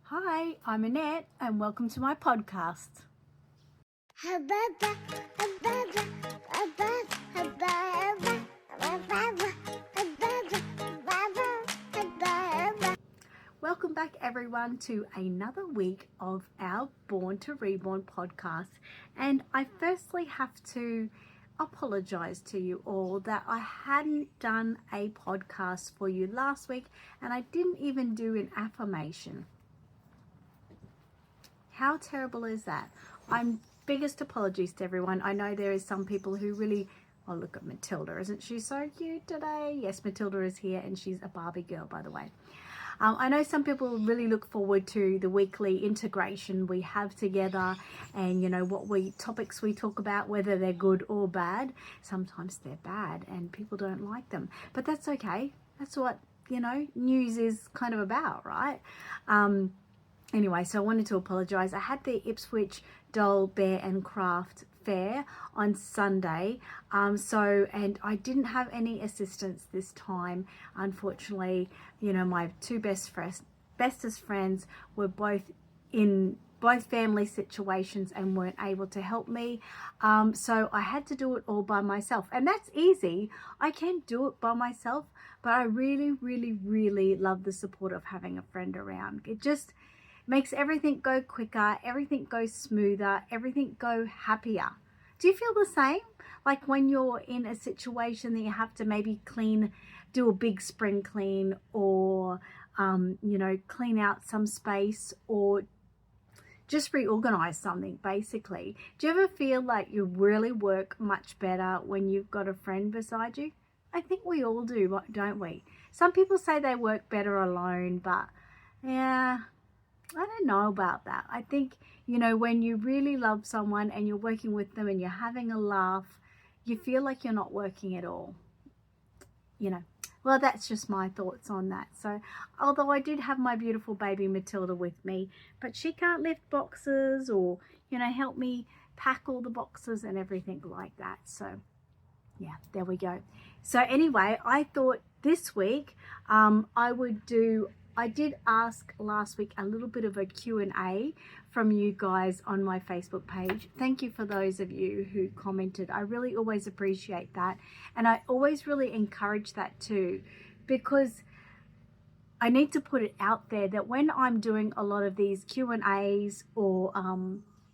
Hi, I'm Annette and welcome to my podcast. Welcome back everyone to another week of our Born to Reborn podcast. And I firstly have to apologize to you all that I hadn't done a podcast for you last week and I didn't even do an affirmation. How terrible is that? I'm biggest apologies to everyone. I know there is some people who really, oh, look at Matilda. Isn't she so cute today? Yes, Matilda is here and she's a Barbie girl, by the way. I know some people really look forward to the weekly integration we have together and, you know, what topics we talk about, whether they're good or bad. Sometimes they're bad and people don't like them, but that's okay. That's what, you know, news is kind of about, right? Anyway, so I wanted to apologise. I had the Ipswich Doll, Bear and Craft Fair on Sunday. And I didn't have any assistance this time. Unfortunately, you know, my two bestest friends were both in both family situations and weren't able to help me. So I had to do it all by myself. And that's easy. I can do it by myself, but I really, really, really love the support of having a friend around. It just makes everything go quicker, everything go smoother, everything go happier. Do you feel the same? Like when you're in a situation that you have to maybe do a big spring clean or, you know, clean out some space or just reorganize something basically. Do you ever feel like you really work much better when you've got a friend beside you? I think we all do, don't we? Some people say they work better alone, but yeah, I don't know about that. I think, you know, when you really love someone and you're working with them and you're having a laugh, you feel like you're not working at all. You know, well, that's just my thoughts on that. So, although I did have my beautiful baby Matilda with me, but she can't lift boxes or, you know, help me pack all the boxes and everything like that. So, yeah, there we go. So anyway, I thought this week I did ask last week a little bit of a Q&A from you guys on my Facebook page. Thank you for those of you who commented. I really always appreciate that. And I always really encourage that too, because I need to put it out there that when I'm doing a lot of these Q&As or,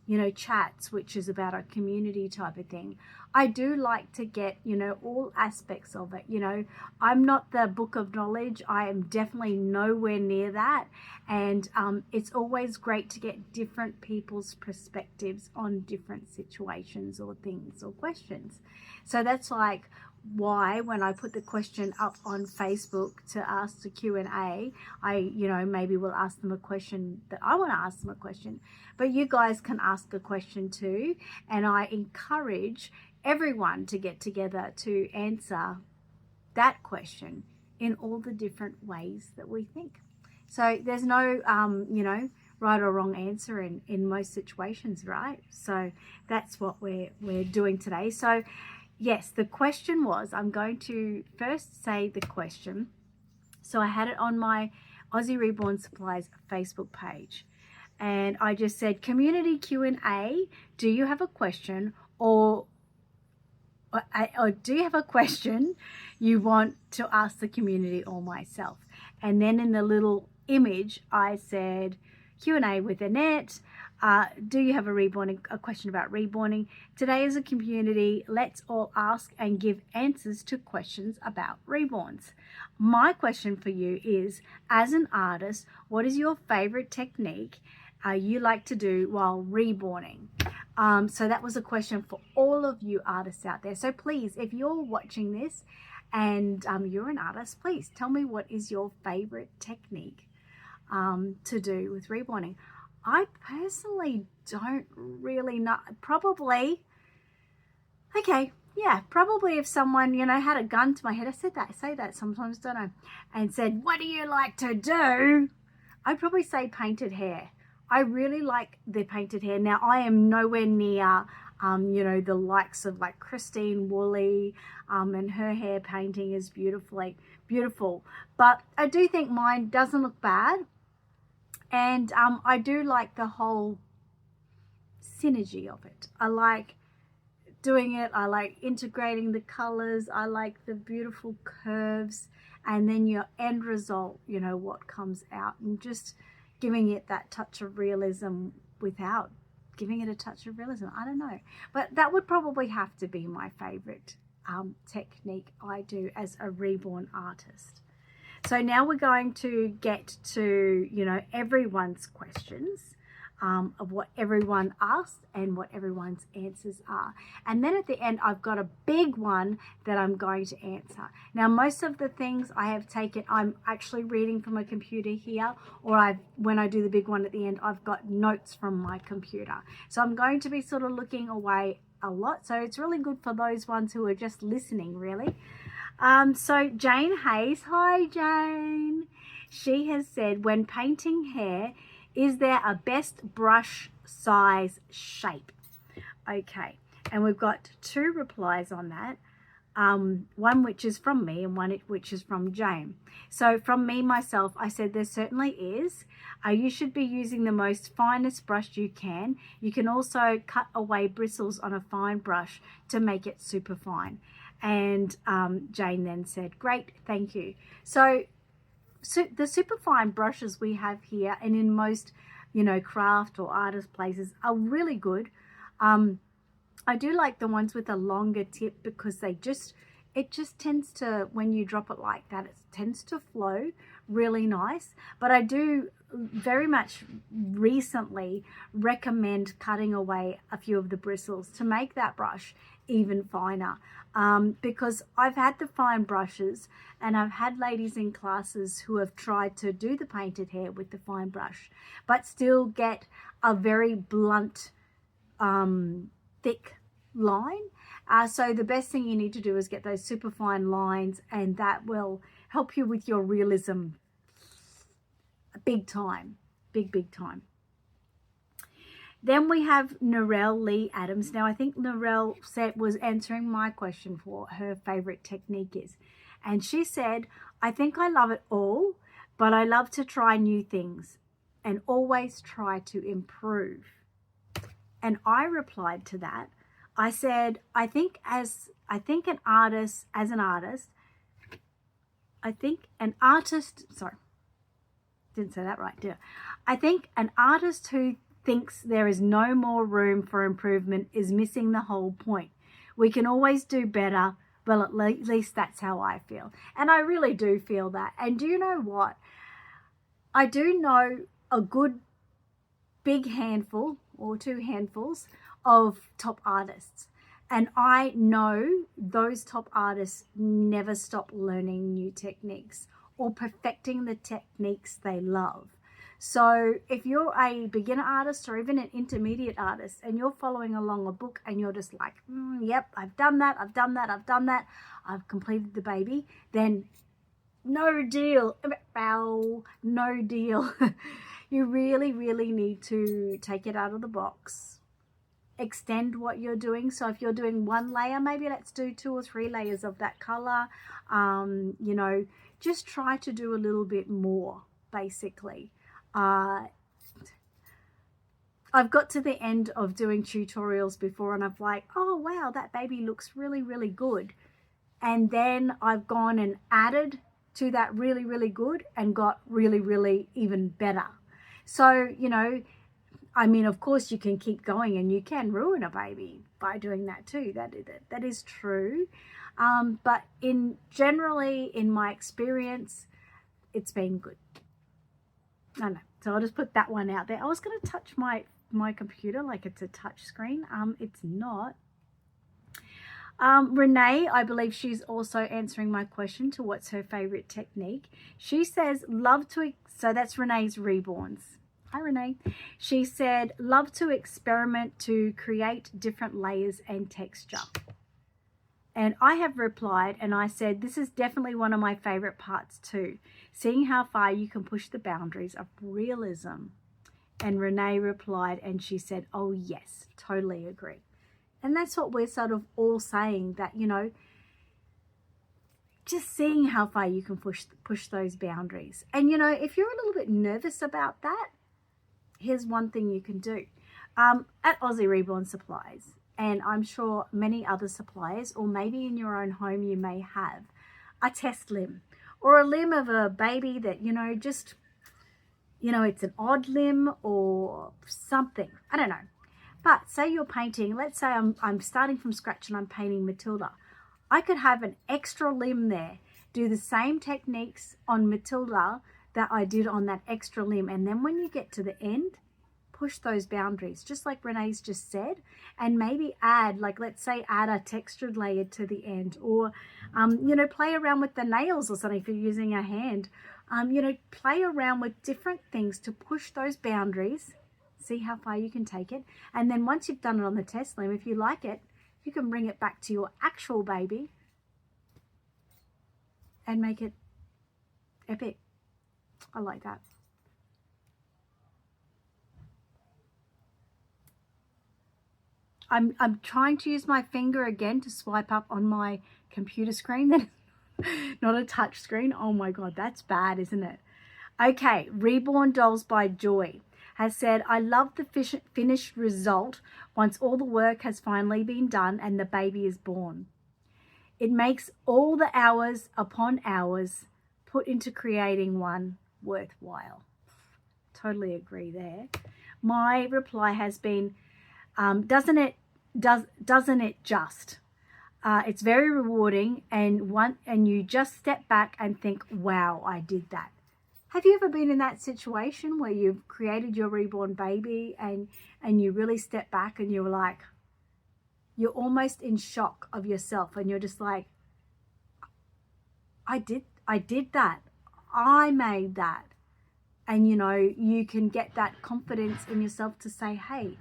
you know, chats, which is about a community type of thing, I do like to get, you know, all aspects of it. You know, I'm not the book of knowledge. I am definitely nowhere near that. And it's always great to get different people's perspectives on different situations or things or questions. So that's like why when I put the question up on Facebook to ask the Q&A, I, you know, maybe will ask them a question that I want to ask them a question, but you guys can ask a question too. And I encourage everyone to get together to answer that question in all the different ways that we think. So there's no, you know, right or wrong answer in most situations, right? So that's what we're doing today. So yes, the question was, I'm going to first say the question. So I had it on my Aussie Reborn Supplies Facebook page. And I just said, community Q&A, do you have a question or do you have a question you want to ask the community or myself? And then in the little image, I said, Q&A with Annette. Do you have a question about reborning? Today as a community, let's all ask and give answers to questions about reborns. My question for you is, as an artist, what is your favorite technique you like to do while reborning? So that was a question for all of you artists out there. So please, if you're watching this and you're an artist, please tell me what is your favorite technique to do with reborning. I personally don't really know. Probably if someone, you know, had a gun to my head, I say that sometimes, don't I? And said, what do you like to do? I'd probably say painted hair. I really like the painted hair. Now, I am nowhere near, you know, the likes of like Christine Woolley, and her hair painting is beautiful. But I do think mine doesn't look bad. And I do like the whole synergy of it. I like doing it. I like integrating the colors. I like the beautiful curves, and then your end result, you know, what comes out, and just giving it that touch of realism without giving it a touch of realism. I don't know, but that would probably have to be my favorite technique I do as a reborn artist. So now we're going to get to, you know, everyone's questions, of what everyone asked and what everyone's answers are. And then at the end, I've got a big one that I'm going to answer. Now, most of the things I have taken, I'm actually reading from a computer here, or when I do the big one at the end, I've got notes from my computer. So I'm going to be sort of looking away a lot. So it's really good for those ones who are just listening, really. So Jane Hayes, hi Jane. She has said, when painting hair, is there a best brush size shape? Okay, and we've got 2 replies on that. One which is from me and one which is from Jane. So from me myself, I said there certainly is. You should be using the most finest brush you can. You can also cut away bristles on a fine brush to make it super fine. And Jane then said, great, thank you. So the superfine brushes we have here and in most, you know, craft or artist places are really good. I do like the ones with a longer tip because it just tends to, when you drop it like that, it tends to flow really nice. But I do very much recently recommend cutting away a few of the bristles to make that brush even finer, because I've had the fine brushes and I've had ladies in classes who have tried to do the painted hair with the fine brush but still get a very blunt, thick line. So the best thing you need to do is get those super fine lines, and that will help you with your realism big time, big time. Then we have Narelle Lee Adams. Now, I think Narelle was answering my question for her favorite technique is. And she said, I think I love it all, but I love to try new things and always try to improve. And I replied to that. I said, I think an artist, sorry, didn't say that right, did I? I think an artist who thinks there is no more room for improvement is missing the whole point. We can always do better. Well, at least that's how I feel. And I really do feel that. And do you know what? I do know a good big handful or 2 handfuls of top artists. And I know those top artists never stop learning new techniques or perfecting the techniques they love. So if you're a beginner artist or even an intermediate artist and you're following along a book and you're just like, yep, I've done that, I've completed the baby, then no deal, no deal. You really, really need to take it out of the box, extend what you're doing. So if you're doing 1 layer, maybe let's do 2 or 3 layers of that color. You know, just try to do a little bit more, basically. I've got to the end of doing tutorials before and I've like, oh wow, that baby looks really, really good. And then I've gone and added to that really, really good and got really, really even better. So, you know, I mean, of course you can keep going and you can ruin a baby by doing that too. That is true. But generally in my experience, it's been good. I know. So I'll just put that one out there. I was going to touch my computer like it's a touch screen. It's not. Renee, I believe she's also answering my question to what's her favorite technique. She says, so that's Renee's Reborns. Hi, Renee. She said, love to experiment to create different layers and texture. And I have replied and I said, this is definitely one of my favorite parts too. Seeing how far you can push the boundaries of realism. And Renee replied and she said, oh yes, totally agree. And that's what we're sort of all saying, that, you know, just seeing how far you can push those boundaries. And, you know, if you're a little bit nervous about that, here's one thing you can do. At Aussie Reborn Supplies, and I'm sure many other suppliers, or maybe in your own home you may have a test limb or a limb of a baby that, just, it's an odd limb or something. I don't know. But say you're painting, let's say I'm starting from scratch and I'm painting Matilda. I could have an extra limb there, do the same techniques on Matilda that I did on that extra limb. And then when you get to the end, push those boundaries, just like Renee's just said, and maybe add, like, let's say add a textured layer to the end, or, play around with the nails or something if you're using a hand. Play around with different things to push those boundaries, see how far you can take it. And then once you've done it on the test limb, if you like it, you can bring it back to your actual baby and make it epic. I like that. I'm trying to use my finger again to swipe up on my computer screen. Not a touch screen. Oh my God, that's bad, isn't it? Okay, Reborn Dolls by Joy has said, I love the finished result once all the work has finally been done and the baby is born. It makes all the hours upon hours put into creating one worthwhile. Totally agree there. My reply has been, doesn't it just? It's very rewarding, and you just step back and think, wow, I did that. Have you ever been in that situation where you've created your reborn baby and you really step back and you're like, you're almost in shock of yourself, and you're just like, I did that. I made that. And you can get that confidence in yourself to say, hey,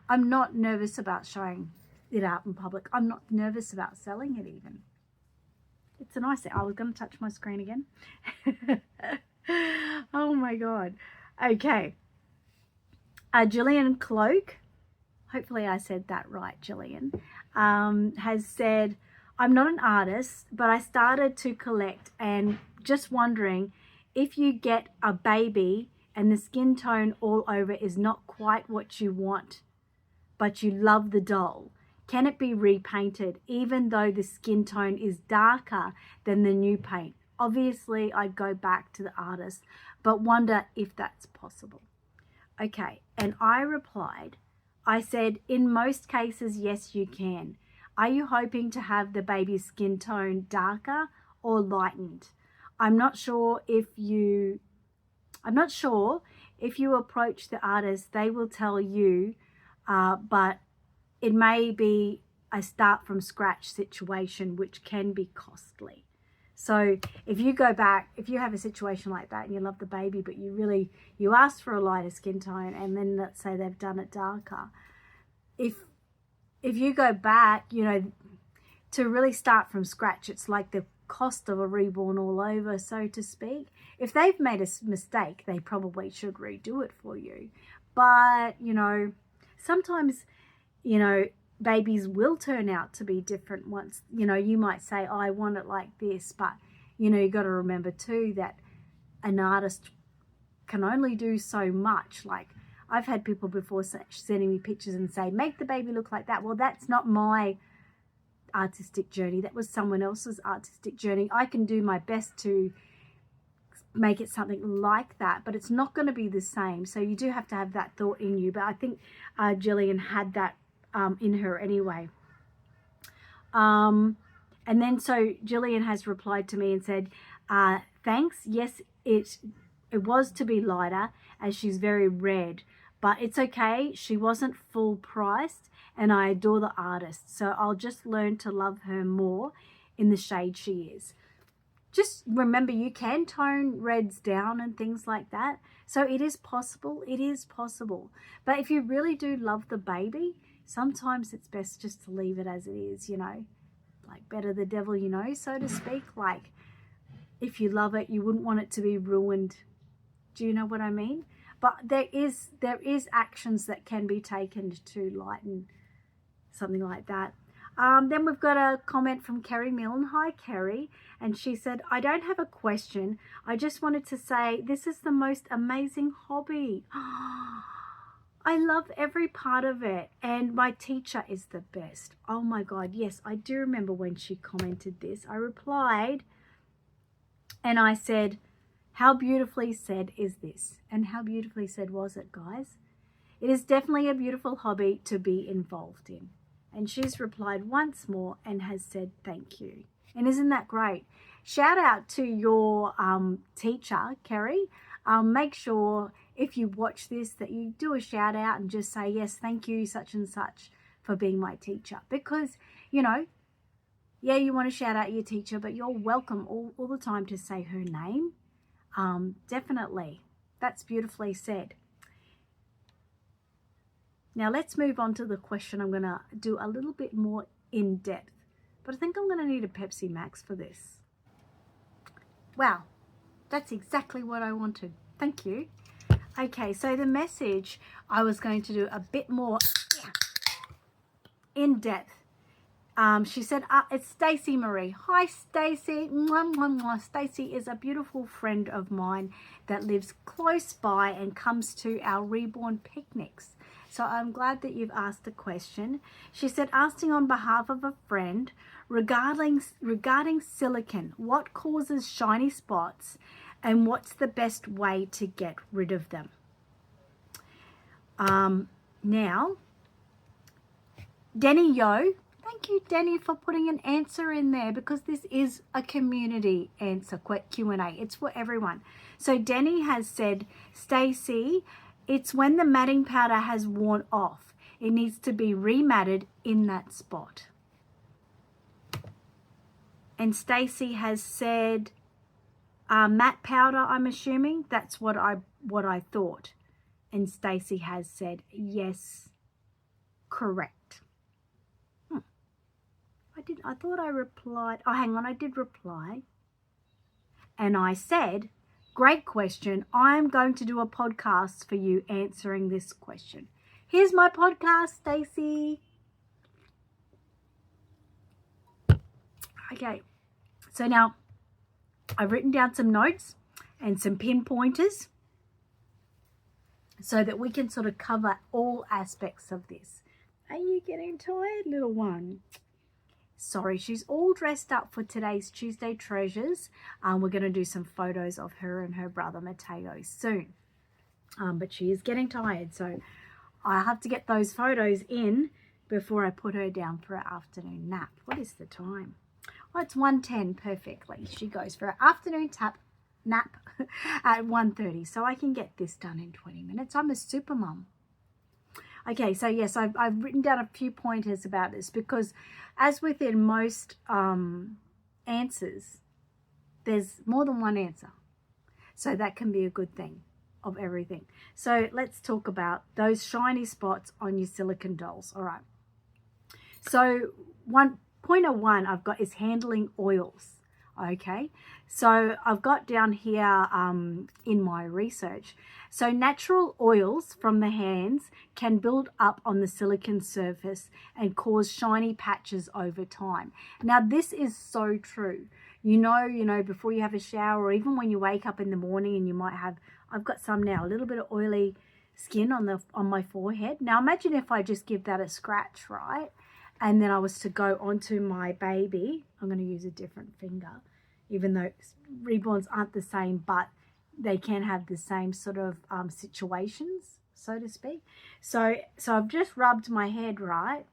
I'm not nervous about showing it out in public. I'm not nervous about selling it even. It's a nice thing. I was going to touch my screen again. Oh my God. Okay. Jillian Cloak, hopefully I said that right, Jillian, has said, I'm not an artist, but I started to collect and just wondering if you get a baby and the skin tone all over is not quite what you want, but you love the doll, can it be repainted even though the skin tone is darker than the new paint? Obviously, I'd go back to the artist, but wonder if that's possible. Okay, and I replied, I said, in most cases, yes, you can. Are you hoping to have the baby's skin tone darker or lightened? I'm not sure if you approach the artist, they will tell you, but it may be a start from scratch situation, which can be costly. So if you go back, if you have a situation like that and you love the baby, but you asked for a lighter skin tone, and then let's say they've done it darker. If you go back, to really start from scratch, it's like the cost of a reborn all over, so to speak. If they've made a mistake, they probably should redo it for you. But, sometimes, babies will turn out to be different once, you might say, oh, I want it like this, but, you got to remember too that an artist can only do so much. Like, I've had people before sending me pictures and say, make the baby look like that. Well, that's not my artistic journey. That was someone else's artistic journey. I can do my best to make it something like that, but it's not going to be the same. So you do have to have that thought in you. But I think Jillian had that in her anyway. And then so Jillian has replied to me and said, thanks. Yes, it was to be lighter as she's very red, but it's okay. She wasn't full priced and I adore the artist. So I'll just learn to love her more in the shade she is. Just remember, you can tone reds down and things like that. So it is possible. It is possible. But if you really do love the baby, sometimes it's best just to leave it as it is, like better the devil, so to speak. Like, if you love it, you wouldn't want it to be ruined. Do you know what I mean? But there is actions that can be taken to lighten something like that. Then we've got a comment from Kerry Milne. Hi, Kerry. And she said, I don't have a question. I just wanted to say this is the most amazing hobby. I love every part of it, and my teacher is the best. Oh my God, yes, I do remember when she commented this. I replied and I said, how beautifully said is this? And how beautifully said was it, guys? It is definitely a beautiful hobby to be involved in. And she's replied once more and has said thank you. And isn't that great? Shout out to your teacher, Kerry. Make sure if you watch this that you do a shout out and just say, yes, thank you, such and such, for being my teacher. Because, you know, yeah, you want to shout out your teacher, but you're welcome all the time to say her name. Definitely. That's beautifully said. Now let's move on to the question. I'm going to do a little bit more in depth, but I think I'm going to need a Pepsi Max for this. Wow, that's exactly what I wanted. Thank you. Okay, so the message, I was going to do a bit more in depth. She said, it's Stacey Marie. Hi, Stacey. Stacey is a beautiful friend of mine that lives close by and comes to our Reborn picnics. So I'm glad that you've asked a question. She said, asking on behalf of a friend regarding silicone, what causes shiny spots and what's the best way to get rid of them? Now, Denny Yo, thank you, Denny, for putting an answer in there, because this is a community answer Q&A. It's for everyone. So Denny has said, Stacey, it's when the matting powder has worn off. It needs to be rematted in that spot. And Stacey has said, matte powder, I'm assuming. That's what I thought. And Stacey has said, yes, correct. I thought I replied. Oh, hang on, I did reply. And I said, great question. I'm going to do a podcast for you answering this question. Here's my podcast, Stacey. Okay, so now I've written down some notes and some pinpointers so that we can sort of cover all aspects of this. Are you getting tired, little one? Sorry, she's all dressed up for today's Tuesday Treasures. We're going to do some photos of her and her brother Mateo soon. But she is getting tired, so I have to get those photos in before I put her down for her afternoon nap. What is the time? Oh, it's 1:10 perfectly. She goes for her afternoon nap at 1:30, so I can get this done in 20 minutes. I'm a super mum. Okay, so yes, I've written down a few pointers about this, because as within most answers, there's more than one answer. So that can be a good thing of everything. So let's talk about those shiny spots on your silicone dolls. All right. So pointer one I've got is handling oils. Okay, so I've got down here in my research. So natural oils from the hands can build up on the silicone surface and cause shiny patches over time. Now, this is so true. You know, before you have a shower, or even when you wake up in the morning and you might have, I've got some now, a little bit of oily skin on my forehead. Now, imagine if I just give that a scratch, right? And then I was to go onto my baby. I'm going to use a different finger, even though reborns aren't the same, but they can have the same sort of situations, so to speak. So I've just rubbed my head, right?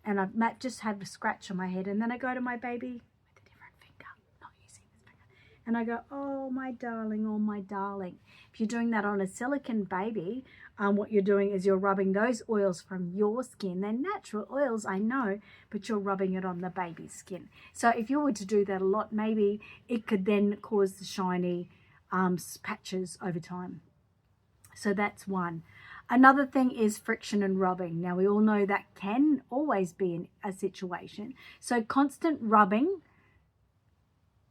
And I've just had a scratch on my head. And then I go to my baby with a different finger, not using this finger. And I go, oh, my darling, oh, my darling. If you're doing that on a silicone baby, what you're doing is you're rubbing those oils from your skin. They're natural oils, I know, but you're rubbing it on the baby's skin. So if you were to do that a lot, maybe it could then cause the shiny patches over time. So that's one. Another thing is friction and rubbing. Now, we all know that can always be a situation. So constant rubbing.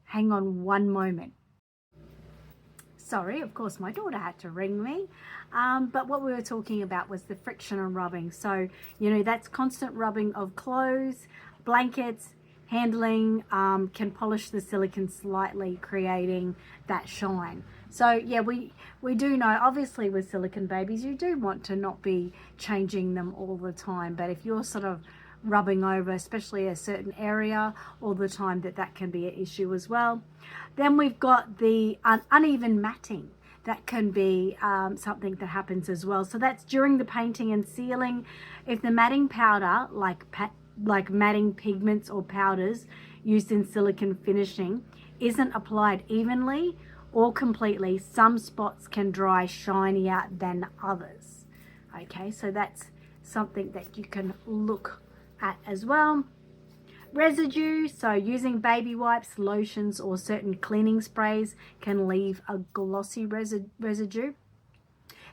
Hang on one moment. Sorry, of course, my daughter had to ring me. But what we were talking about was the friction and rubbing. So, that's constant rubbing of clothes, blankets, handling can polish the silicone slightly, creating that shine. So yeah, we do know, obviously with silicone babies, you do want to not be changing them all the time. But if you're sort of rubbing over, especially a certain area all the time, that can be an issue as well. Then we've got the uneven matting. That can be something that happens as well. So that's during the painting and sealing. If the matting powder, like matting pigments or powders used in silicone finishing, isn't applied evenly or completely, some spots can dry shinier than others. Okay, so that's something that you can look at as well. Residue, so using baby wipes, lotions, or certain cleaning sprays can leave a glossy residue.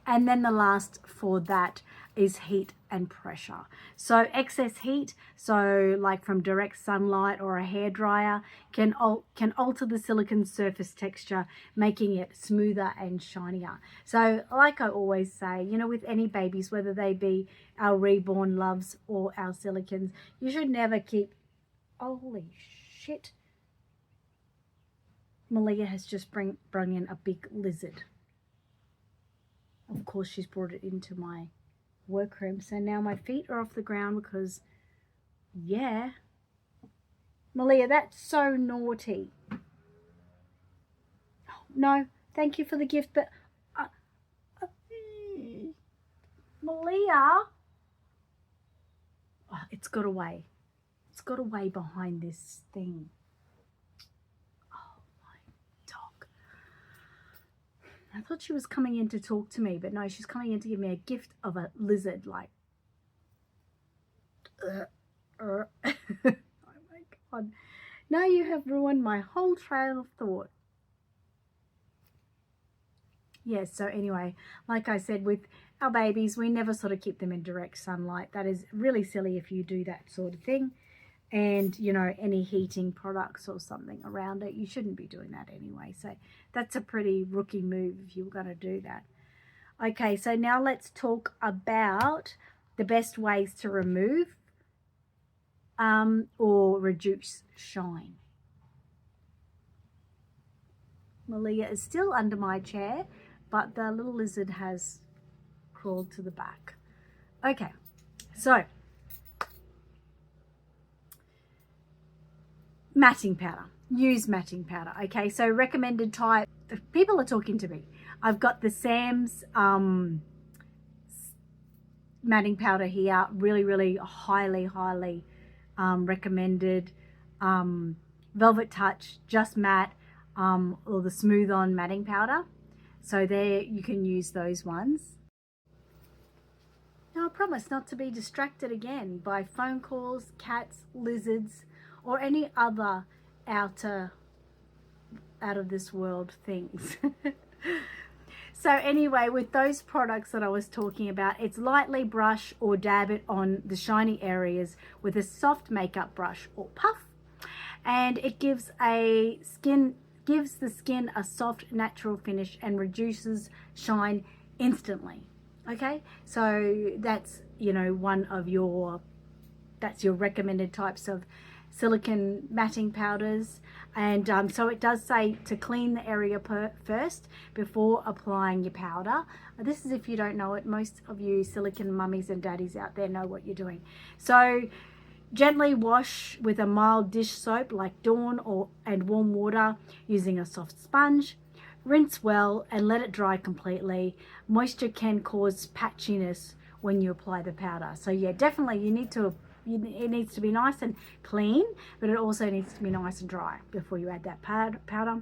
And then the last for that is heat and pressure. So excess heat, so like from direct sunlight or a hairdryer, can alter the silicone surface texture, making it smoother and shinier. So like I always say, you know, with any babies, whether they be our Reborn loves or our silicons, you should never keep... Holy shit. Malia has just brought in a big lizard. Of course, she's brought it into my workroom. So now my feet are off the ground because, yeah. Malia, that's so naughty. No, thank you for the gift, but... Malia. Oh, it's got away. It's got away behind this thing. Oh, my dog. I thought she was coming in to talk to me, but no, she's coming in to give me a gift of a lizard, like... Oh my God. Now you have ruined my whole trail of thought. Yes, so anyway, like I said, with our babies, we never sort of keep them in direct sunlight. That is really silly if you do that sort of thing. And, you know, any heating products or something around it, you shouldn't be doing that anyway. So that's a pretty rookie move if you were going to do that. Okay, so now let's talk about the best ways to remove or reduce shine. Malia is still under my chair, but the little lizard has crawled to the back. Okay, so matting powder. Use matting powder. Okay, so recommended type. People are talking to me. I've got the Sam's matting powder here. Really highly recommended. Velvet Touch, Just Matte, or the Smooth On matting powder. So there you can use those ones. Now I promise not to be distracted again by phone calls, cats, lizards, or any other out of this world things. So anyway, with those products that I was talking about, it's lightly brush or dab it on the shiny areas with a soft makeup brush or puff, and it gives the skin a soft natural finish and reduces shine instantly. Okay, so that's, you know, that's your recommended types of silicone matting powders. And so it does say to clean the area first before applying your powder. This is if you don't know it. Most of you silicone mummies and daddies out there know what you're doing. So gently wash with a mild dish soap like Dawn and warm water using a soft sponge. Rinse well and let it dry completely. Moisture can cause patchiness when you apply the powder. So yeah, definitely it needs to be nice and clean, but it also needs to be nice and dry before you add that powder.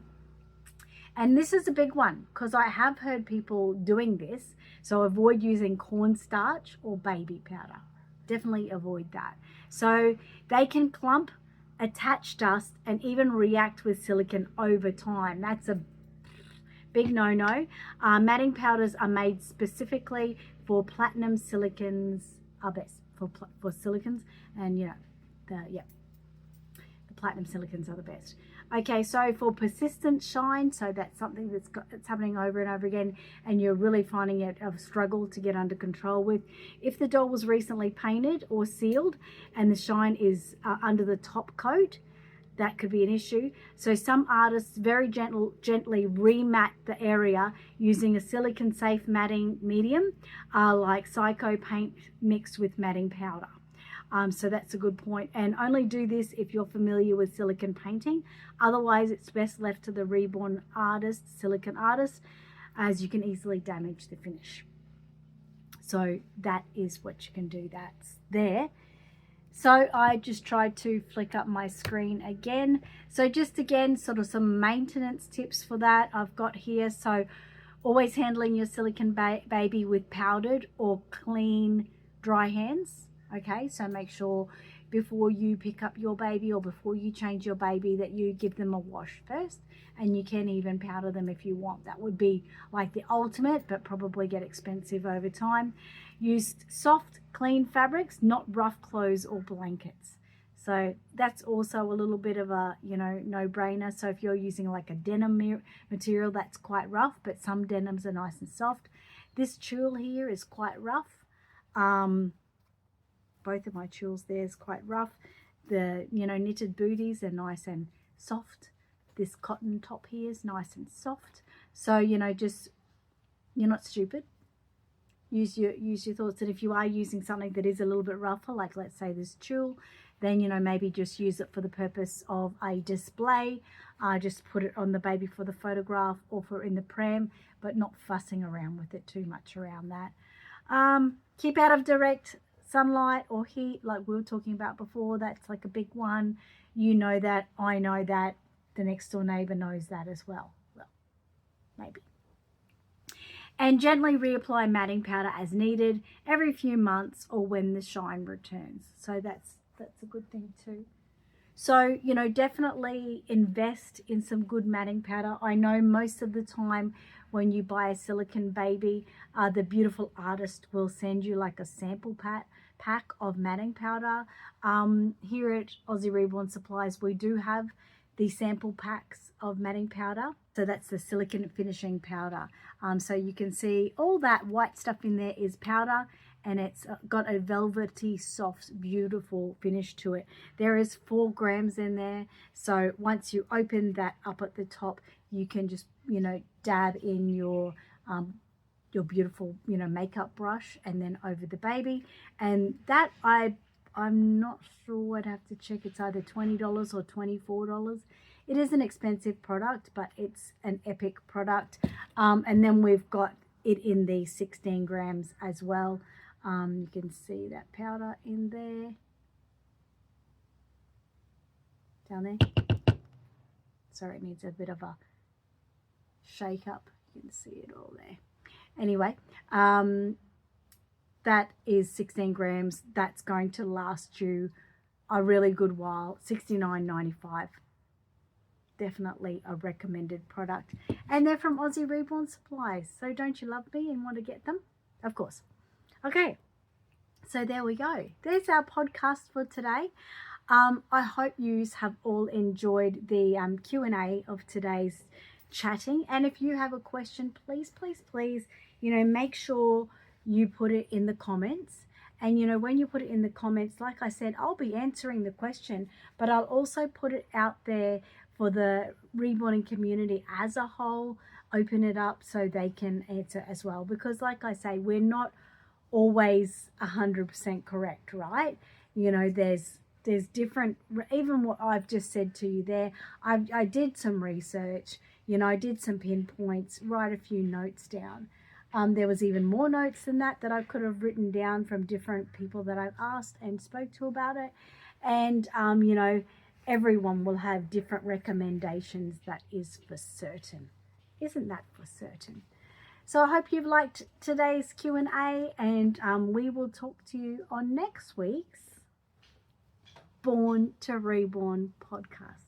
And this is a big one because I have heard people doing this. So avoid using cornstarch or baby powder. Definitely avoid that. So they can clump, attach dust, and even react with silicone over time. That's a big no-no. Matting powders are made specifically for platinum silicons, are best for silicons, and you know, the platinum silicons are the best. Okay, so for persistent shine, so that's something that's happening over and over again, and you're really finding it a struggle to get under control with. If the doll was recently painted or sealed and the shine is under the top coat, that could be an issue. So some artists very gently remat the area using a silicone safe matting medium, like Psycho paint mixed with matting powder. So that's a good point. And only do this if you're familiar with silicone painting. Otherwise, it's best left to the Reborn artist, silicone artist, as you can easily damage the finish. So that is what you can do. That's there. So I just tried to flick up my screen again. So just again, sort of some maintenance tips for that I've got here. So always handling your silicone baby with powdered or clean dry hands. Okay, so make sure before you pick up your baby or before you change your baby that you give them a wash first, and you can even powder them if you want. That would be like the ultimate, but probably get expensive over time. Use soft, clean fabrics, not rough clothes or blankets. So that's also a little bit of a, no-brainer. So if you're using like a denim material, that's quite rough, but some denims are nice and soft. This tulle here is quite rough. Both of my tulles there is quite rough. The, knitted booties are nice and soft. This cotton top here is nice and soft. So, just, you're not stupid. Use your thoughts. And if you are using something that is a little bit rougher, like let's say this tulle, then, maybe just use it for the purpose of a display. Just put it on the baby for the photograph or for in the pram, but not fussing around with it too much around that. Keep out of direct sunlight or heat, like we were talking about before. That's like a big one. You know that, I know that, the next door neighbor knows that as well. Well, maybe. And gently reapply matting powder as needed every few months or when the shine returns. So that's a good thing too. So, definitely invest in some good matting powder. I know most of the time when you buy a silicone baby, the beautiful artist will send you like a sample pack of matting powder. Here at Aussie Reborn Supplies, we do have the sample packs of matting powder. So that's the silicone finishing powder. So you can see all that white stuff in there is powder, and it's got a velvety, soft, beautiful finish to it. There is 4 grams in there. So once you open that up at the top, you can just, dab in your beautiful, makeup brush and then over the baby. And that I'm not sure, I'd have to check. It's either $20 or $24. It is an expensive product, but it's an epic product. And then we've got it in the 16 grams as well. You can see that powder in there. Down there. Sorry, it needs a bit of a shake up. You can see it all there. Anyway, that is 16 grams. That's going to last you a really good while. $69.95. Definitely a recommended product. And they're from Aussie Reborn Supplies. So don't you love me and want to get them? Of course. Okay. So there we go. There's our podcast for today. I hope you have all enjoyed the Q&A of today's chatting. And if you have a question, please, make sure you put it in the comments. And, when you put it in the comments, like I said, I'll be answering the question, but I'll also put it out there for the reborning community as a whole, open it up so they can answer as well. Because like I say, we're not always 100% correct, right? There's different, even what I've just said to you there, I did some research, I did some pinpoints, write a few notes down. There was even more notes than that I could have written down from different people that I've asked and spoke to about it. And, everyone will have different recommendations. That is for certain. Isn't that for certain? So I hope you've liked today's Q&A, and we will talk to you on next week's Born to Reborn podcast.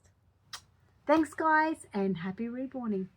Thanks, guys, and happy reborning.